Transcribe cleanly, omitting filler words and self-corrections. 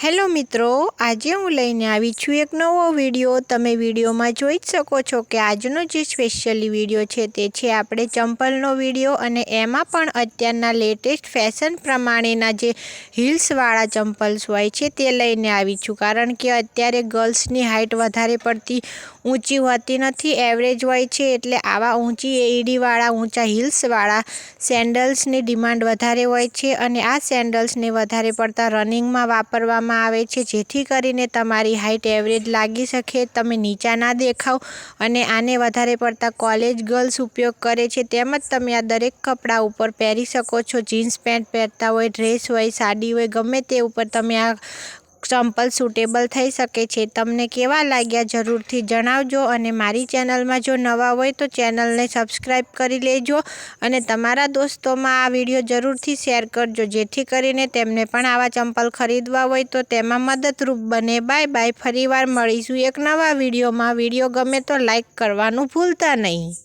Hello મિત્રો, આજે હું લઈને આવી છું એક નવો વિડીયો। તમે વિડીયોમાં જોઈ જ શકો છો કે આજનો જે સ્પેશિયલી વિડીયો છે તે છે આપણે ચંપલનો વિડીયો, અને એમાં પણ અત્યારના લેટેસ્ટ ફેશન પ્રમાણેના જે હિલ્સવાળા ચંપલ્સ હોય છે તે લઈને આવી છું। કારણ કે અત્યારે ગર્લ્સની હાઇટ વધારે પડતી ઊંચી હોતી નથી, એવરેજ હોય છે, એટલે આવા ઊંચી એડીવાળા ઊંચા હિલ્સવાળા સેન્ડલ્સની ડિમાન્ડ વધારે હોય છે। અને આ સેન્ડલ્સને વધારે પડતા રનિંગમાં વાપરવામાં આવે છે, જેથી કરીને તમારી હાઇટ એવરેજ લાગી શકે, તમે નીચા ના દેખાવ। અને આને વધારે પડતા કોલેજ ગર્લ્સ ઉપયોગ કરે છે, તેમજ તમે આ દરેક કપડાં ઉપર પહેરી શકો છો। જીન્સ પેન્ટ પહેરતા હોય, ડ્રેસ હોય, સાડી હોય, ગમે તે ઉપર તમે આ ચંપલ સુટેબલ થઈ શકે છે। તમને કેવા લાગ્યા જરૂરથી જણાવજો, અને મારી ચેનલમાં જો નવા હોય તો ચેનલને સબસ્ક્રાઈબ કરી લેજો, અને તમારા દોસ્તોમાં આ વિડીયો જરૂરથી શેર કરજો, જેથી કરીને તેમને પણ આવા ચંપલ ખરીદવા હોય તો તેમાં મદદરૂપ બને। બાય બાય, ફરીવાર મળીશું એક નવા વિડીયોમાં। વિડીયો ગમે તો લાઈક કરવાનું ભૂલતા નહીં।